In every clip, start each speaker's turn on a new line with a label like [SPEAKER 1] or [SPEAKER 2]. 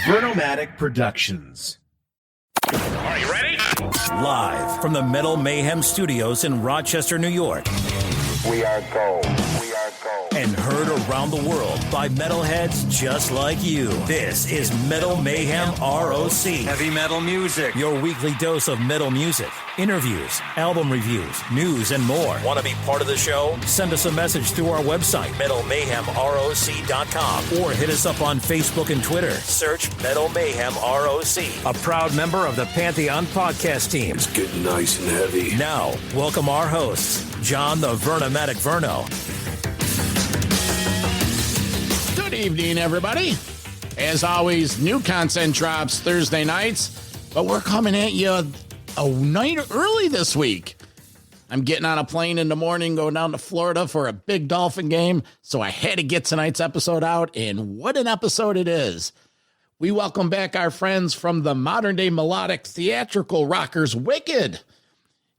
[SPEAKER 1] Vernomatic Productions.
[SPEAKER 2] Are you ready?
[SPEAKER 3] Live from the Metal Mayhem Studios in Rochester, New York.
[SPEAKER 4] We are go. We are go.
[SPEAKER 3] And heard around the world by metalheads just like you. This is Metal Mayhem ROC.
[SPEAKER 5] Heavy metal music.
[SPEAKER 3] Your weekly dose of metal music, interviews, album reviews, news, and more. Want to be part of the show? Send us a message through our website, metalmayhemroc.com, or hit us up on Facebook and Twitter. Search Metal Mayhem ROC, a proud member of the Pantheon podcast team.
[SPEAKER 6] It's getting nice and heavy.
[SPEAKER 3] Now, welcome our hosts, John the Vernomatic Verno.
[SPEAKER 7] Good evening, everybody. As always, new content drops Thursday nights, but we're coming at you a night early this week. I'm getting on a plane in the morning, going down to Florida for a big Dolphin game, so I had to get tonight's episode out, and what an episode it is. We welcome back our friends from the modern-day melodic theatrical rockers, Wicked.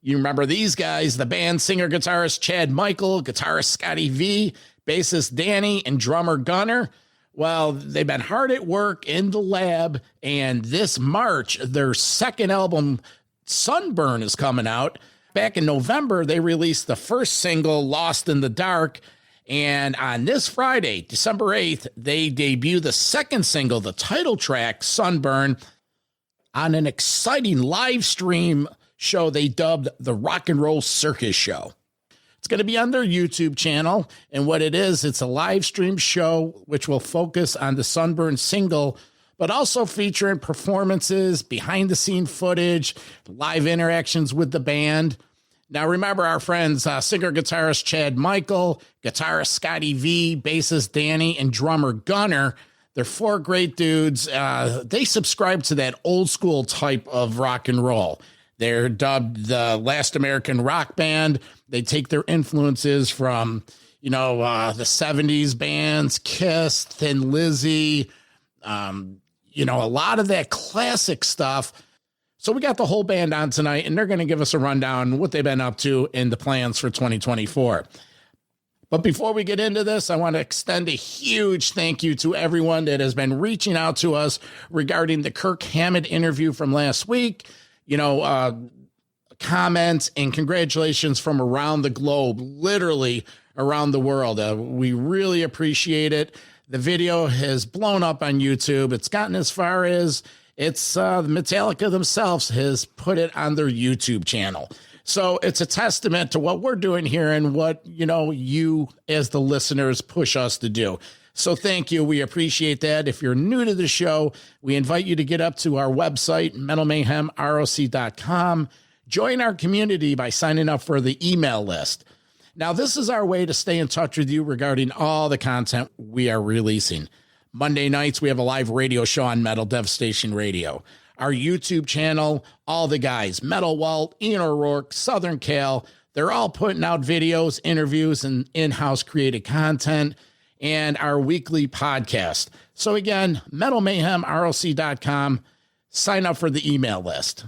[SPEAKER 7] You remember these guys, the band singer-guitarist Chad Michael, guitarist Scotty V, bassist Danny, and drummer Gunnar. Well, they've been hard at work in the lab, and this March, their second album, Sunburn, is coming out. Back in November, they released the first single, Lost in the Dark, and on this Friday, December 8th, they debut the second single, the title track, Sunburn, on an exciting live stream show they dubbed the Rock and Roll Circus Show. It's going to be on their YouTube channel, and what it is, it's a live stream show which will focus on the Sunburn single, but also featuring performances, behind-the-scene footage, live interactions with the band. Now, remember our friends, singer-guitarist Chad Michael, guitarist Scotty V, bassist Danny, and drummer Gunnar. They're four great dudes. They subscribe to that old-school type of rock and roll. They're dubbed the last American rock band. They take their influences from, the 70s bands, Kiss, Thin Lizzy, a lot of that classic stuff. So we got the whole band on tonight, and they're going to give us a rundown on what they've been up to and the plans for 2024. But before we get into this, I want to extend a huge thank you to everyone that has been reaching out to us regarding the Kirk Hammett interview from last week. Comments and congratulations from around the globe, literally around the world. We really appreciate it. The video has blown up on YouTube. It's gotten as far as Metallica themselves has put it on their YouTube channel. So it's a testament to what we're doing here and what, you as the listeners push us to do. So thank you. We appreciate that. If you're new to the show, we invite you to get up to our website, metalmayhemroc.com. Join our community by signing up for the email list. Now, this is our way to stay in touch with you regarding all the content we are releasing. Monday nights, we have a live radio show on Metal Devastation Radio. Our YouTube channel, all the guys, Metal Walt, Ian O'Rourke, Southern Cal, they're all putting out videos, interviews, and in-house created content, and our weekly podcast. So again, metalmayhemroc.com, sign up for the email list.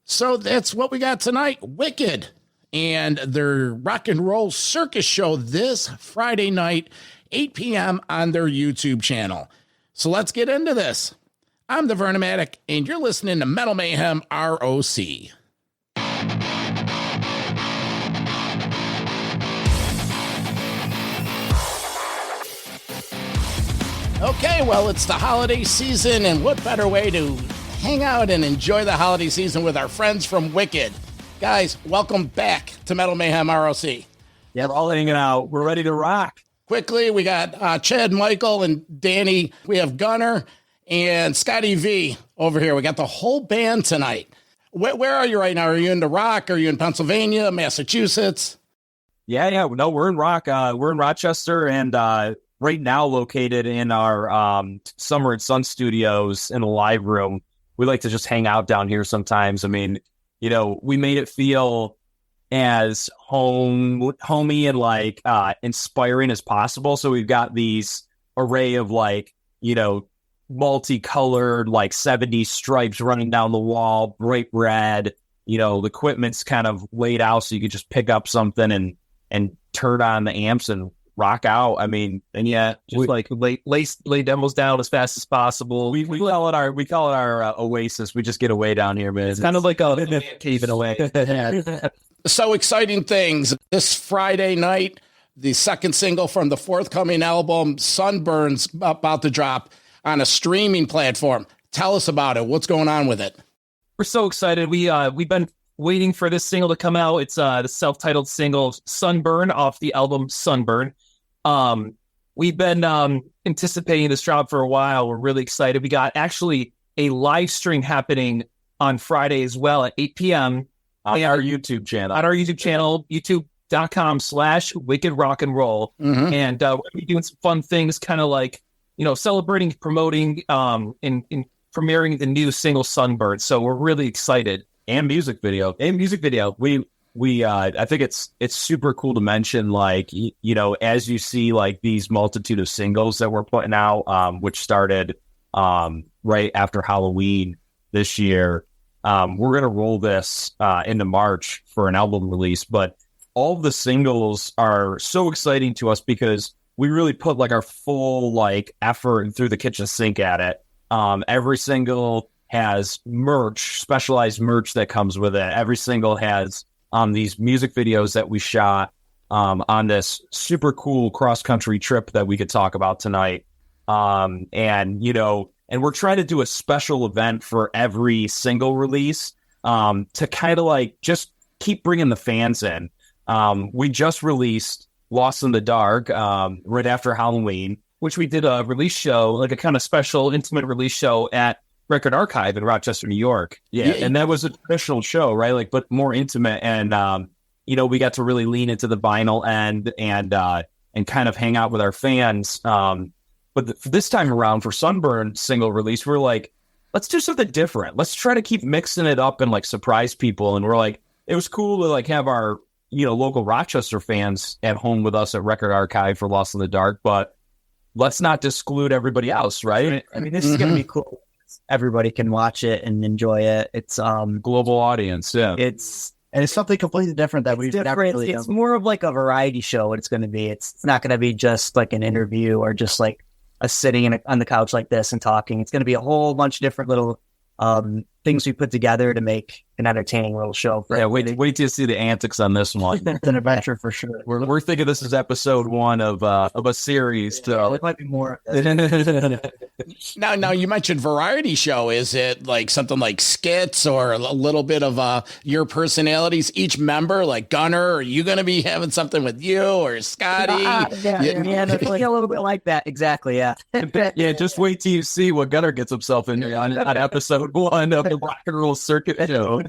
[SPEAKER 7] So that's what we got tonight. Wicked and their Rock and Roll Circus Show this Friday night, 8 p.m. on their YouTube channel. So let's get into this. I'm the Vernomatic, and you're listening to Metal Mayhem ROC. Okay, well, it's the holiday season, and what better way to hang out and enjoy the holiday season with our friends from Wicked. Guys, welcome back to Metal Mayhem ROC.
[SPEAKER 5] Yeah, we're all hanging out. We're ready to rock.
[SPEAKER 7] Quickly, we got Chad Michael and Danny. We have Gunnar and Scotty V over here. We got the whole band tonight. Where are you right now? Are you in the Rock? Are you in Pennsylvania, Massachusetts?
[SPEAKER 5] Yeah. No, we're in Rock. We're in Rochester, and right now located in our Summer and Sun studios in the live room. We like to just hang out down here sometimes. I mean, we made it feel as homey and inspiring as possible. So we've got these array of multicolored 70s stripes running down the wall, bright red. The equipment's kind of laid out so you could just pick up something and turn on the amps and rock out. I mean, and yeah, just lay demos down as fast as possible. We call it our oasis. We just get away down here, man. It's kind of like a caving away.
[SPEAKER 7] So exciting things this Friday night. The second single from the forthcoming album, Sunburn's about to drop on a streaming platform. Tell us about it. What's going on with it?
[SPEAKER 5] We're so excited. We've been waiting for this single to come out. It's the self-titled single Sunburn off the album Sunburn. We've been anticipating this drop for a while. We're really excited. We got actually a live stream happening on Friday as well at 8 p.m.
[SPEAKER 7] on our YouTube channel.
[SPEAKER 5] youtube.com/wicked rock and roll.
[SPEAKER 7] Mm-hmm.
[SPEAKER 5] And we're gonna be doing some fun things, kind of like, celebrating, promoting, and premiering the new single Sunburn. So we're really excited.
[SPEAKER 3] And music video. We I think it's super cool to mention, like, as you see, like, these multitude of singles that we're putting out, which started right after Halloween this year. We're going to roll this into March for an album release, but all of the singles are so exciting to us because we really put like our full like effort through the kitchen sink at it. Every single has merch, specialized merch that comes with it. Every single has these music videos that we shot on this super cool cross-country trip that we could talk about tonight. And we're trying to do a special event for every single release to kind of like just keep bringing the fans in. We just released Lost in the Dark right after Halloween, which we did a release show, like a kind of special intimate release show at Record Archive in Rochester, New York. Yeah. And that was a traditional show, right? Like, but more intimate. And, we got to really lean into the vinyl end and kind of hang out with our fans. But this time around for Sunburn single release, we're like, let's do something different. Let's try to keep mixing it up and like surprise people. And we're like, it was cool to like have our, local Rochester fans at home with us at Record Archive for Lost in the Dark, but let's not exclude everybody else, right?
[SPEAKER 1] I mean, this is going to be cool. Everybody can watch it and enjoy it. It's
[SPEAKER 3] global audience, yeah.
[SPEAKER 1] It's something completely different that we've never really done. It's more of like a variety show. What it's going to be. It's not going to be just like an interview or just like us sitting on the couch like this and talking. It's going to be a whole bunch of different little things we put together to make an entertaining little show.
[SPEAKER 3] Wait till you see the antics on this one.
[SPEAKER 1] It's an adventure for sure.
[SPEAKER 3] We're thinking this is episode 1 of a series. So
[SPEAKER 1] it might be more.
[SPEAKER 7] Now you mentioned variety show. Is it like something like skits or a little bit of your personalities? Each member, like Gunnar, are you going to be having something with you or Scotty?
[SPEAKER 1] Yeah, a little bit like that. Exactly. Yeah.
[SPEAKER 3] Yeah. Just wait till you see what Gunnar gets himself into on episode 1 of the Rock and Roll Circuit show.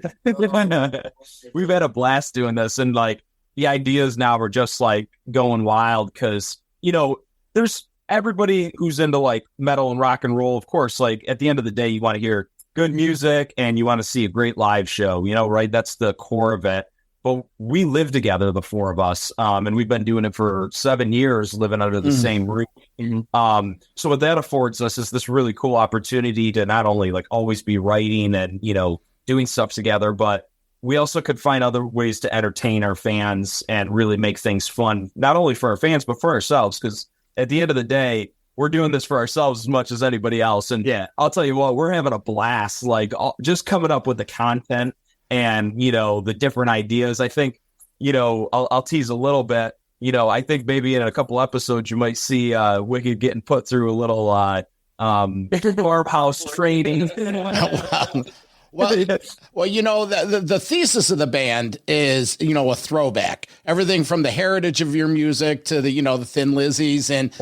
[SPEAKER 3] We've had a blast doing this, and like the ideas now are just like going wild because there's everybody who's into like metal and rock and roll. Of course, like at the end of the day, you want to hear good music and you want to see a great live show, right? That's the core of it. But we live together, the 4 of us, and we've been doing it for 7 years, living under the same roof. So what that affords us is this really cool opportunity to not only like always be writing and doing stuff together, but we also could find other ways to entertain our fans and really make things fun, not only for our fans, but for ourselves. Because at the end of the day, we're doing this for ourselves as much as anybody else. And yeah, I'll tell you what, we're having a blast, like just coming up with the content and, the different ideas. I think, I'll tease a little bit. I think maybe in a couple episodes, you might see Wicked getting put through a little farmhouse training.
[SPEAKER 7] Well, the thesis of the band is, a throwback. Everything from the heritage of your music to the, the Thin Lizzies and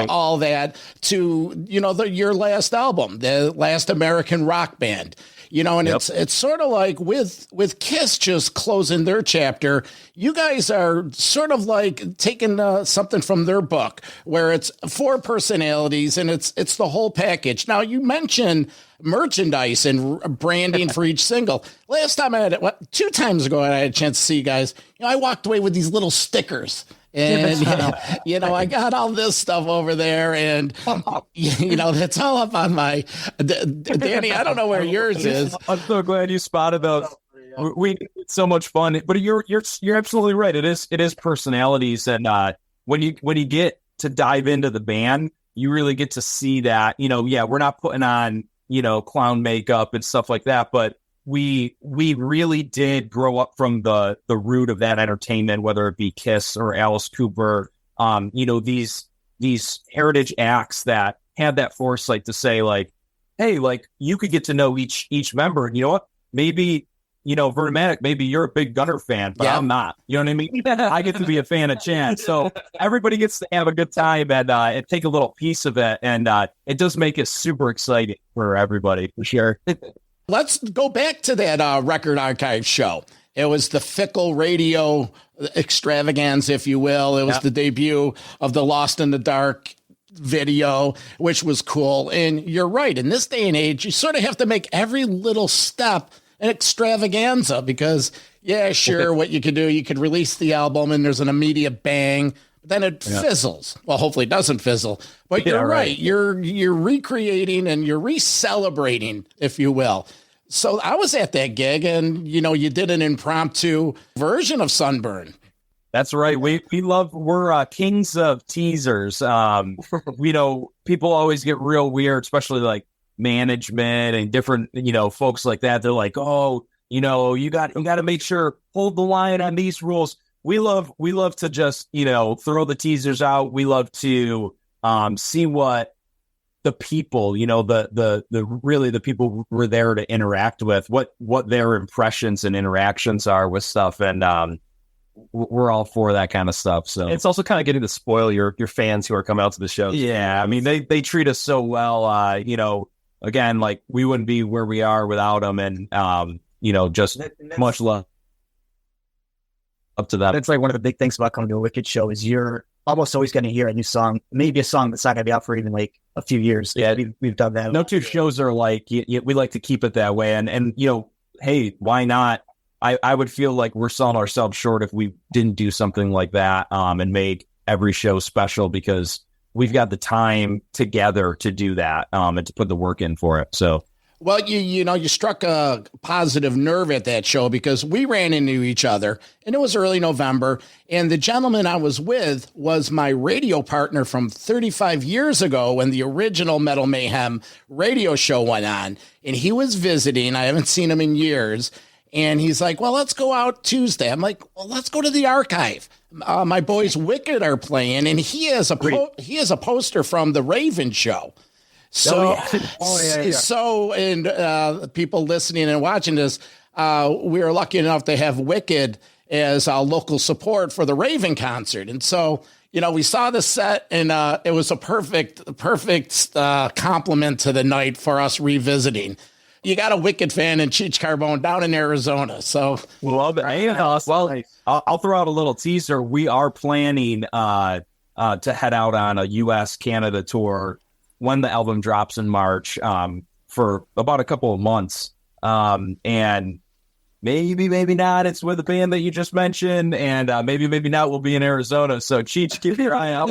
[SPEAKER 7] all that to, your last album, the last American rock band. And it's sort of like with Kiss just closing their chapter, you guys are sort of like taking something from their book where it's 4 personalities and it's the whole package. Now, you mentioned merchandise and branding for each single. Last time 2 times ago, I had a chance to see you guys. I walked away with these little stickers. And, I got all this stuff over there and, that's all up on my, Danny, I don't know where yours is.
[SPEAKER 3] I'm so glad you spotted those. We it's so much fun, but you're absolutely right. It is personalities. And,
[SPEAKER 5] when you get to dive into the band, you really get to see that, we're not putting on, clown makeup and stuff like that, but we really did grow up from the root of that entertainment, whether it be Kiss or Alice Cooper, these heritage acts that had that foresight to say, like, hey, like, you could get to know each member, and you know what, maybe, Vertimatic, maybe you're a big Gunnar fan, but I'm not. You know what I mean? I get to be a fan of Chance. So everybody gets to have a good time and take a little piece of it. And it does make it super exciting for everybody, for sure.
[SPEAKER 7] Let's go back to that Record Archive show. It was the Fickle Radio extravaganza, if you will. It was the debut of the Lost in the Dark video, which was cool. And you're right. In this day and age, you sort of have to make every little step an extravaganza because, what you could do, you could release the album and there's an immediate bang, but then it fizzles. Well, hopefully it doesn't fizzle, but you're right. You're recreating and you're re-celebrating, if you will. So I was at that gig and, you did an impromptu version of Sunburn.
[SPEAKER 5] That's right. We're kings of teasers. People always get real weird, especially like management and different, folks like that. They're like, oh, you got to make sure, hold the line on these rules. We love to just, throw the teasers out. We love to see what the people, the people we're there to interact with, what their impressions and interactions are with stuff. And we're all for that kind of stuff. So
[SPEAKER 3] it's also kind of getting to spoil your fans who are coming out to the show.
[SPEAKER 5] Yeah. I mean, they treat us so well, again, like we wouldn't be where we are without them. And, just much love up to that.
[SPEAKER 1] It's like one of the big things about coming to a Wicked show is you're almost always going to hear a new song, maybe a song that's not going to be out for even like a few years.
[SPEAKER 5] Yeah.
[SPEAKER 1] We've done that.
[SPEAKER 5] No two shows are like, we like to keep it that way. And hey, why not? I would feel like we're selling ourselves short if we didn't do something like that and made every show special because we've got the time together to do that and to put the work in for it. So,
[SPEAKER 7] well, you struck a positive nerve at that show because we ran into each other and it was early November. And the gentleman I was with was my radio partner from 35 years ago when the original Metal Mayhem radio show went on. And he was visiting. I haven't seen him in years. And he's like, well, let's go out Tuesday. I'm like, well, let's go to the archive. My boys Wicked are playing, and he has a poster from the Raven show. So, people listening and watching this, we were lucky enough to have Wicked as our local support for the Raven concert. And so, we saw the set, and it was a perfect compliment to the night for us revisiting. You got a Wicked fan in Cheech Carbone down in Arizona. So
[SPEAKER 5] love it. Well, I'll throw out a little teaser. We are planning to head out on a U.S. Canada tour when the album drops in March for about a couple of months. And maybe not. It's with the band that you just mentioned. And maybe not. We'll be in Arizona. So Cheech, keep your eye out.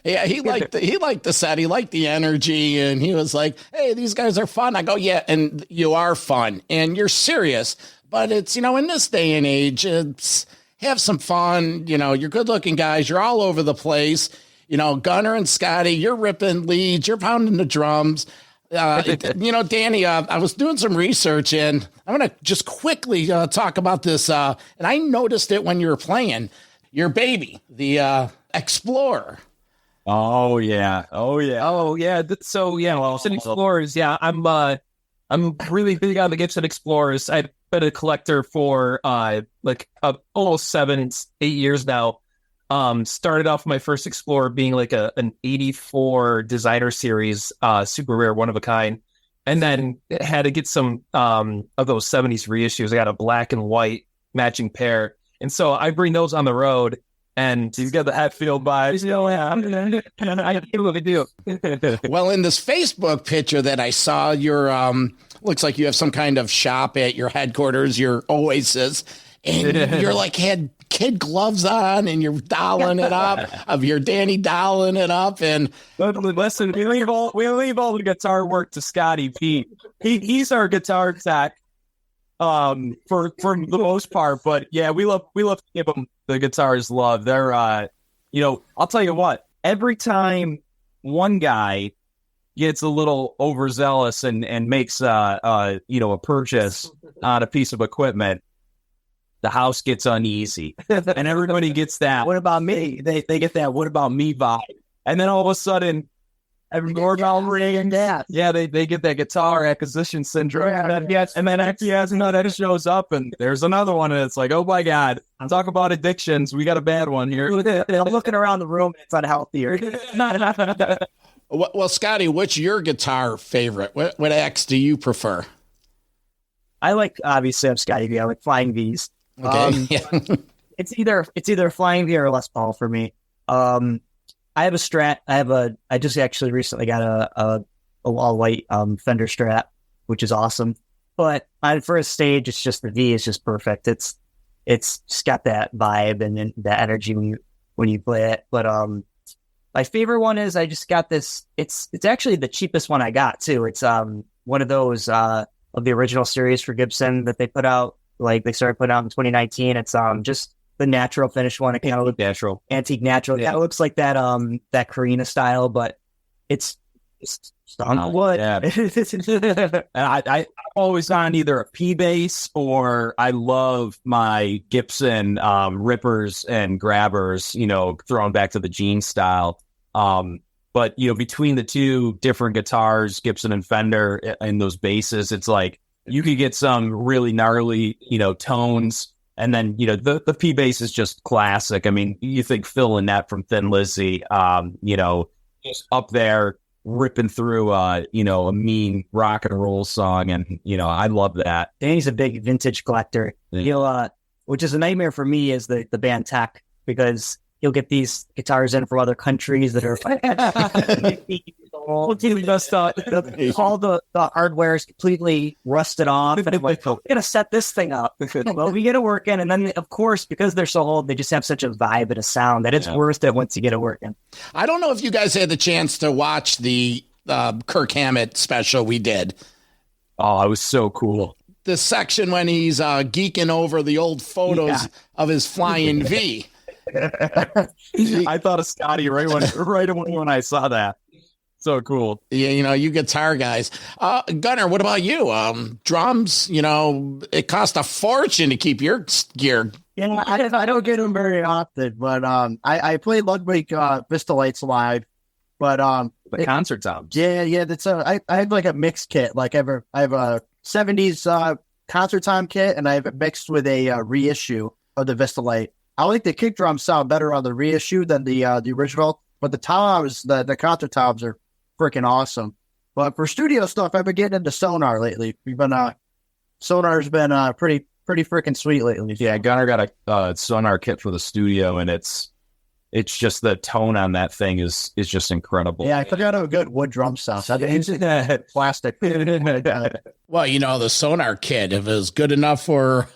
[SPEAKER 7] Yeah, he liked the set. He liked the energy, and he was like, "Hey, these guys are fun." I go, "Yeah, and you are fun, and you're serious." But it's in this day and age, it's have some fun. You're good-looking guys. You're all over the place. Gunnar and Scotty, you're ripping leads. You're pounding the drums. Danny, I was doing some research, and I'm going to just quickly talk about this. And I noticed it when you were playing your baby, the Explorer.
[SPEAKER 5] Oh yeah.
[SPEAKER 3] So Gibson Explorers. Yeah, I'm really big on the Gibson Explorers. I've been a collector for almost 7-8 years now. Started off my first Explorer being like an 84 designer series, super rare, one of a kind. And then had to get some of those 70s reissues. I got a black and white matching pair. And so I bring those on the road. And he's got the Hatfield vibes. I do what I do.
[SPEAKER 7] Well, in this Facebook picture that I saw, looks like you have some kind of shop at your headquarters, your Oasis, and you're like had kid gloves on, and you're dialing it up. You're Danny dialing it up, and
[SPEAKER 5] listen, we leave all the guitar work to Scotty V. He's our guitar tech. for the most part. But yeah, we love to give them the guitars love. They're I'll tell you what, every time one guy gets a little overzealous and makes a purchase on a piece of equipment, the house gets uneasy, and everybody gets that. What about me? They get that. What about me vibe? And then all of a sudden, doorbell ring and that. Yeah, they get that guitar acquisition syndrome, and then that shows up, and there's another one, and it's like, oh my god, talk about addictions. We got a bad one here.
[SPEAKER 1] I'm looking around the room, and it's unhealthy.
[SPEAKER 7] Well, Scotty, what's your guitar favorite? What X do you prefer?
[SPEAKER 1] I like, obviously, I'm Scotty V. I like Flying V's.
[SPEAKER 7] Okay.
[SPEAKER 1] It's either Flying V or Les Paul for me. I have a Strat. I just actually recently got a all white Fender Strat, which is awesome. But on first stage, it's just the V is just perfect. It's just got that vibe and that energy when you play it. But my favorite one is I just got this. It's actually the cheapest one I got too. It's one of those of the original series for Gibson that they put out. Like they started putting out in 2019. It's just the natural finish one. It kind of looks natural, antique natural. Yeah, it looks like that that Karina style, but it's on wood.
[SPEAKER 5] Yeah. And I'm always on either a P bass or I love my Gibson rippers and grabbers. Throwing back to the Gene style. But between the two different guitars, Gibson and Fender, and those basses, it's like you could get some really gnarly, tones. And then, the P bass is just classic. I mean, you think Phil Lynette from Thin Lizzy, just up there ripping through, a mean rock and roll song. And, I love that.
[SPEAKER 1] Danny's a big vintage collector. Yeah. Which is a nightmare for me as the band tech, because he'll get these guitars in from other countries that are all the hardware is completely rusted off. And I'm like, we're going to set this thing up. Well, we get it working. And then, of course, because they're so old, they just have such a vibe and a sound that it's worth it once you get it working.
[SPEAKER 7] I don't know if you guys had the chance to watch the Kirk Hammett special we did.
[SPEAKER 5] Oh, it was so cool.
[SPEAKER 7] The section when he's geeking over the old photos of his Flying V.
[SPEAKER 5] I thought of Scotty right when I saw that. So cool.
[SPEAKER 7] Yeah, you guitar guys. Gunnar, what about you? Drums, it costs a fortune to keep your gear.
[SPEAKER 6] Yeah, I don't get them very often, but I play Ludwig Vista Lights live. But
[SPEAKER 5] the concert toms.
[SPEAKER 6] Yeah, that's I have like a mixed kit. Like I have a 70s concert tom kit, and I have it mixed with a reissue of the Vista Light. I like the kick drums sound better on the reissue than the original, but the toms, the concert toms are freaking awesome. But for studio stuff, I've been getting into Sonar lately. We've been Sonar's been pretty freaking sweet lately.
[SPEAKER 5] Yeah, Gunnar got a Sonar kit for the studio, and it's just the tone on that thing is just incredible.
[SPEAKER 6] Yeah, I forgot how good wood drum sounds. Plastic.
[SPEAKER 7] Well, the Sonar kit, if it was good enough for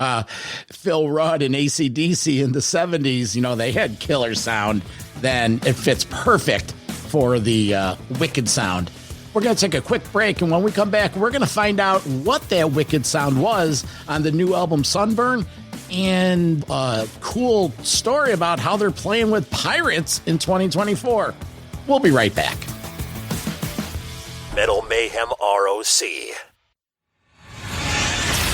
[SPEAKER 7] Phil Rudd and AC/DC in the 70s, they had killer sound, then it fits perfect for the Wicked sound. We're going to take a quick break, and when we come back, we're going to find out what that Wicked sound was on the new album Sunburn, and a cool story about how they're playing with Pirates in 2024. We'll be right back.
[SPEAKER 8] Metal Mayhem ROC.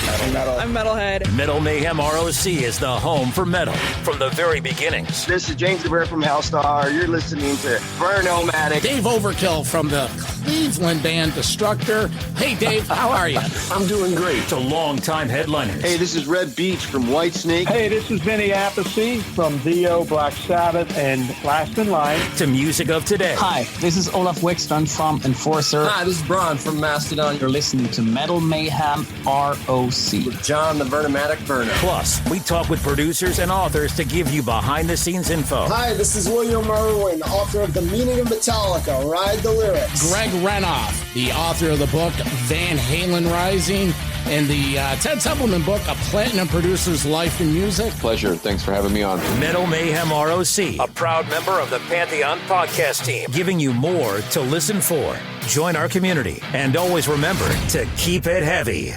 [SPEAKER 9] I'm Metalhead.
[SPEAKER 8] Metal Mayhem ROC is the home for metal from the very beginnings.
[SPEAKER 10] This is James DeBrere from Hellstar. You're listening to Burn-O-Matic.
[SPEAKER 7] Dave Overkill from the Cleveland band Destructor. Hey, Dave, how are you?
[SPEAKER 8] I'm doing great. To longtime headliners.
[SPEAKER 10] Hey, this is Red Beach from Whitesnake.
[SPEAKER 11] Hey, this is Vinny Appice from Dio, Black Sabbath, and Last in Line.
[SPEAKER 8] To music of today.
[SPEAKER 12] Hi, this is Olaf Wickstrand from Enforcer.
[SPEAKER 13] Hi, this is Brian from Mastodon.
[SPEAKER 12] You're listening to Metal Mayhem ROC.
[SPEAKER 13] With John the Burn-O-Matic Burner.
[SPEAKER 8] Plus, we talk with producers and authors to give you behind-the-scenes info.
[SPEAKER 14] Hi, this is William Merwin, author of The Meaning of Metallica, Ride the Lyrics.
[SPEAKER 7] Greg Renoff, the author of the book Van Halen Rising and the Ted Templeman book, A Platinum Producer's Life in Music.
[SPEAKER 15] Pleasure. Thanks for having me on.
[SPEAKER 8] Metal Mayhem ROC, a proud member of the Pantheon podcast team, giving you more to listen for. Join our community, and always remember to keep it heavy.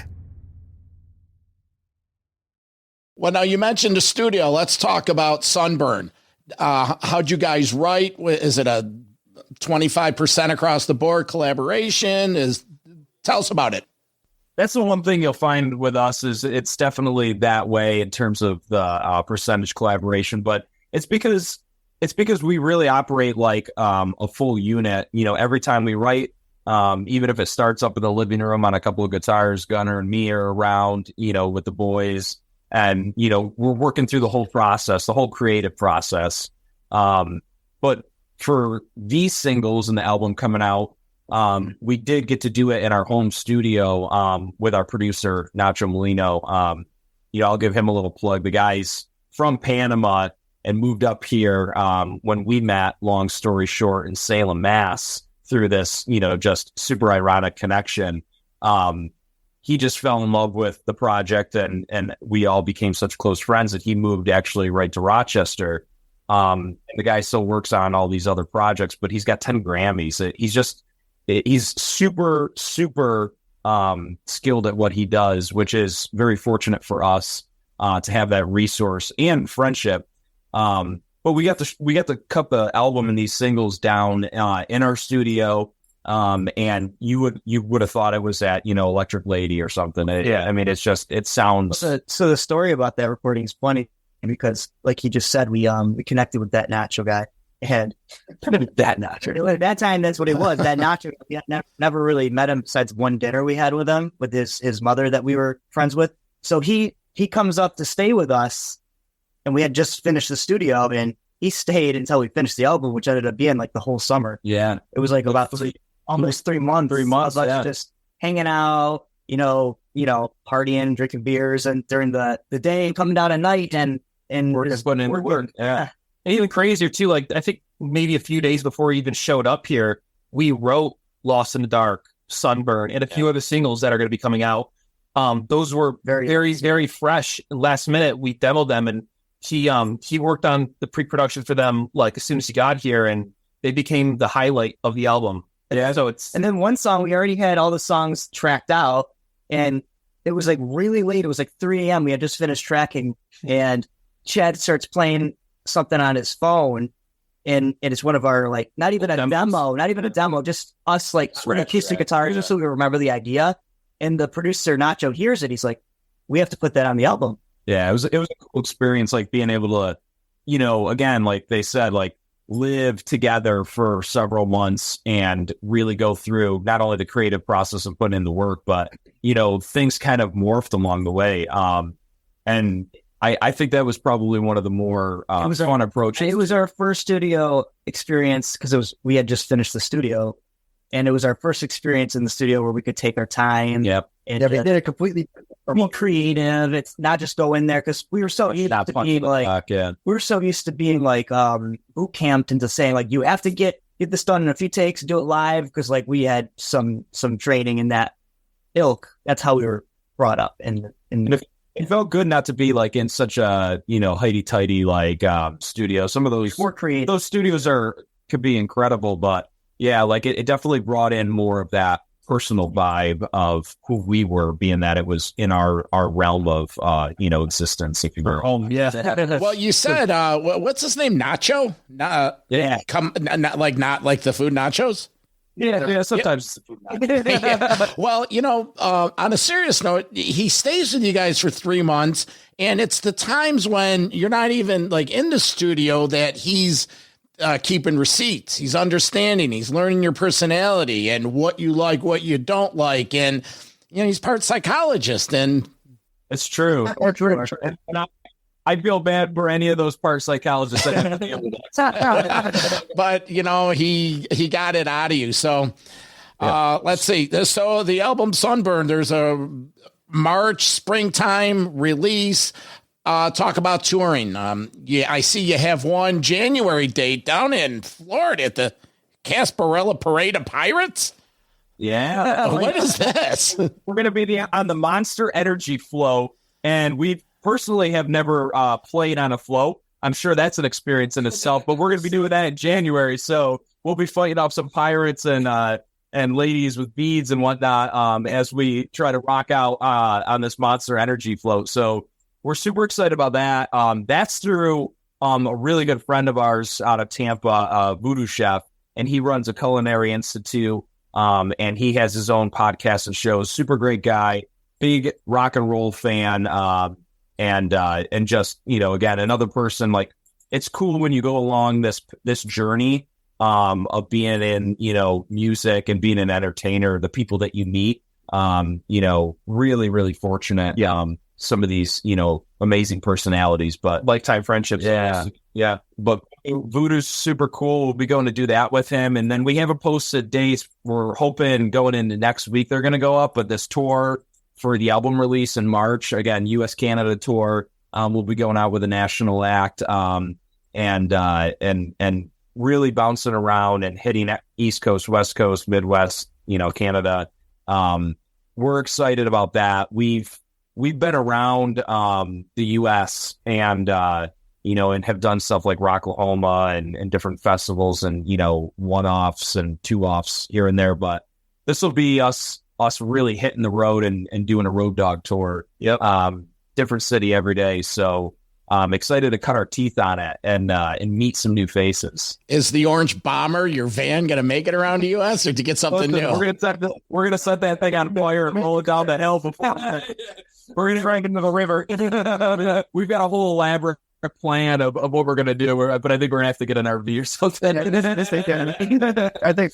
[SPEAKER 7] Well, now you mentioned the studio. Let's talk about Sunburn. How'd you guys write? Is it a 25% across the board collaboration? Tell us about it.
[SPEAKER 3] That's the one thing you'll find with us is it's definitely that way in terms of the percentage collaboration, but it's because we really operate like a full unit. You know, every time we write, even if it starts up in the living room on a couple of guitars, Gunnar and me are around, you know, with the boys, and you know we're working through the whole process, the whole creative process. But for these singles and the album coming out, we did get to do it in our home studio with our producer Nacho Molino. You know, I'll give him a little plug. The guy's from Panama and moved up here when we met, long story short, in Salem, Mass, through this, you know, just super ironic connection. He just fell in love with the project, and we all became such close friends that he moved actually right to Rochester. And the guy still works on all these other projects, but he's got 10 Grammys. He's super, super skilled at what he does, which is very fortunate for us to have that resource and friendship. But we got to cut the album and these singles down in our studio. And you would have thought it was at, you know, Electric Lady or something. I mean, it sounds.
[SPEAKER 1] So the story about that recording is funny because, like he just said, we connected with that Nacho guy. And that Nacho. At that time, that's what it was. That Nacho. We never really met him besides one dinner we had with him with his mother that we were friends with. So he comes up to stay with us, and we had just finished the studio, and he stayed until we finished the album, which ended up being like the whole summer.
[SPEAKER 3] Yeah,
[SPEAKER 1] it was like about almost 3 months. 3 months, of just hanging out, you know, partying, drinking beers, and during the day, coming down at night, and
[SPEAKER 3] we're just putting in work. Yeah. And even crazier too, like I think maybe a few days before he even showed up here, we wrote Lost in the Dark, Sunburn, and a few other singles that are going to be coming out. Those were very, very fresh. Last minute, we demoed them, and he worked on the pre-production for them like as soon as he got here, and they became the highlight of the album.
[SPEAKER 1] Yeah. So and then one song, we already had all the songs tracked out, and it was like really late. It was like 3 a.m. We had just finished tracking, and Chad starts playing something on his phone, and it's one of our, like, not even a demo, just us like acoustic guitars, just so we remember the idea. And the producer Nacho hears it. He's like, "We have to put that on the album."
[SPEAKER 3] Yeah, it was a cool experience, like being able to, you know, again, like they said, like live together for several months and really go through not only the creative process of putting in the work, but, you know, things kind of morphed along the way. And I think that was probably one of the more fun approaches.
[SPEAKER 1] It was our first studio experience because we had just finished the studio, and it was our first experience in the studio where we could take our time.
[SPEAKER 3] Yep.
[SPEAKER 1] And we did it completely be creative. It's not just go in there because we were so used to being like, we're so used to being like boot camped into saying like you have to get this done in a few takes, do it live, because like we had some training in that ilk. That's how we were brought up. And
[SPEAKER 3] it felt good not to be like in such a, you know, highty-tighty like studio. Some of those
[SPEAKER 1] more creative.
[SPEAKER 3] Those studios could be incredible, but yeah, like it definitely brought in more of that personal vibe of who we were, being that it was in our realm of you know, existence, if you will.
[SPEAKER 1] Home, yeah.
[SPEAKER 7] Well, you said what's his name? Nacho? Not like the food nachos.
[SPEAKER 3] Yeah, sometimes.
[SPEAKER 7] Yeah. Well, you know, on a serious note, he stays with you guys for 3 months, and it's the times when you're not even like in the studio that he's keeping receipts. He's understanding. He's learning your personality and what you like, what you don't like, and you know, he's part psychologist. And
[SPEAKER 3] it's true. And I feel bad for any of those part psychologists.
[SPEAKER 7] But, you know, he got it out of you. So let's see. So the album Sunburn, there's a March, springtime release. Talk about touring. I see you have one January date down in Florida at the Casparella Parade of Pirates.
[SPEAKER 3] Yeah.
[SPEAKER 7] What is this?
[SPEAKER 3] We're going to be on the Monster Energy float, and we personally have never played on a float. I'm sure that's an experience in itself, but we're going to be doing that in January. So we'll be fighting off some pirates and ladies with beads and whatnot as we try to rock out on this Monster Energy float. So
[SPEAKER 5] we're super excited about that. That's through a really good friend of ours out of Tampa, Voodoo Chef, and he runs a culinary institute. And he has his own podcast and shows. Super great guy, big rock and roll fan, and just, you know, again, another person. Like, it's cool when you go along this journey of being in, you know, music and being an entertainer. The people that you meet, you know, really, really fortunate. Some of these, you know, amazing personalities, but
[SPEAKER 3] lifetime friendships.
[SPEAKER 5] Yeah. But Voodoo's super cool. We'll be going to do that with him. And then we have a posted dates. We're hoping going into next week, they're going to go up, but this tour for the album release in March, again, US Canada tour, we'll be going out with a national act, and really bouncing around and hitting East Coast, West Coast, Midwest, you know, Canada. We're excited about that. We've been around the U.S. and you know, and have done stuff like Rocklahoma and different festivals and, you know, one-offs and two-offs here and there. But this will be us really hitting the road and doing a road dog tour. Different city every day. So I'm excited to cut our teeth on it and meet some new faces.
[SPEAKER 7] Is the Orange Bomber, your van, going to make it around the U.S. or to get something new?
[SPEAKER 5] We're gonna set that thing on fire and roll it down the hill before we're going to drink into the river. We've got a whole elaborate plan of what we're going to do, but I think we're going to have to get an RV or something.
[SPEAKER 6] I think.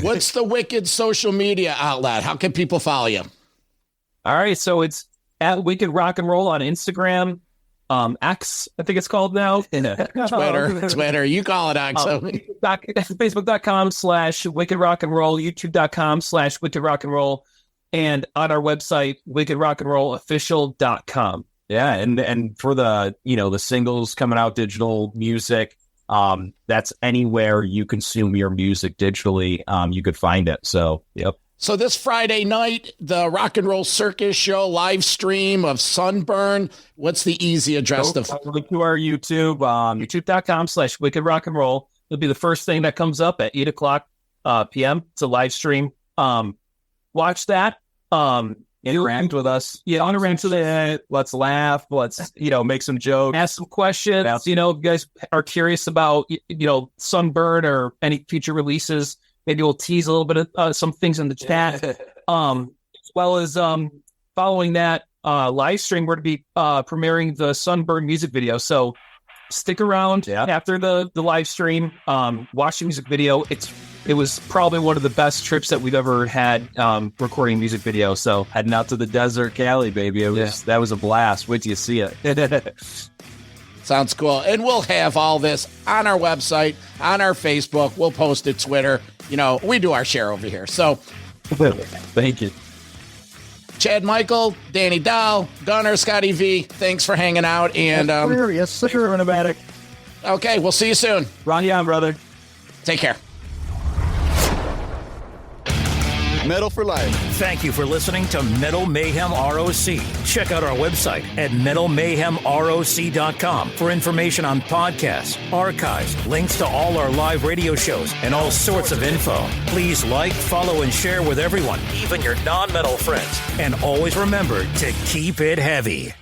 [SPEAKER 7] What's the Wicked social media outlet? How can people follow you?
[SPEAKER 5] All right, so it's at Wicked Rock and Roll on Instagram. X, I think it's called now.
[SPEAKER 7] Twitter. You call it X.
[SPEAKER 5] Facebook.com/Wicked Rock and Roll, YouTube.com/Wicked Rock and Roll, and on our website, wickedrockandrollofficial.com. Yeah, and for the, you know, the singles coming out, digital music, that's anywhere you consume your music digitally, you could find it. So, yep.
[SPEAKER 7] So this Friday night, the Rock and Roll Circus show live stream of Sunburn. What's the easy address
[SPEAKER 5] to our YouTube, youtube.com/Wicked Rock and Roll. It'll be the first thing that comes up at 8:00 p.m. It's a live stream. Watch that. Interact with us. Yeah, interact with it. Let's laugh. Let's, you know, make some jokes. Ask some questions. You know, if you guys are curious about, you know, Sunburn or any future releases, maybe we'll tease a little bit of some things in the chat. As well as following that live stream, we're to be premiering the Sunburn music video. So stick around after the live stream. Watch the music video. It was probably one of the best trips that we've ever had recording music video. So
[SPEAKER 3] heading out to the desert, Cali, baby. That was a blast. Wait till you see it.
[SPEAKER 7] Sounds cool. And we'll have all this on our website, on our Facebook. We'll post it Twitter. You know, we do our share over here. So
[SPEAKER 3] thank you.
[SPEAKER 7] Chad Michael, Danny Dow, Gunnar, Scotty V, thanks for hanging out. And
[SPEAKER 6] yes, sir.
[SPEAKER 7] Okay, we'll see you soon.
[SPEAKER 5] Ron on, brother.
[SPEAKER 7] Take care.
[SPEAKER 15] Metal for life.
[SPEAKER 8] Thank you for listening to Metal Mayhem ROC. Check out our website at metalmayhemroc.com for information on podcasts, archives, links to all our live radio shows, and all sorts of info. Please like, follow, and share with everyone, even your non-metal friends. And always remember to keep it heavy.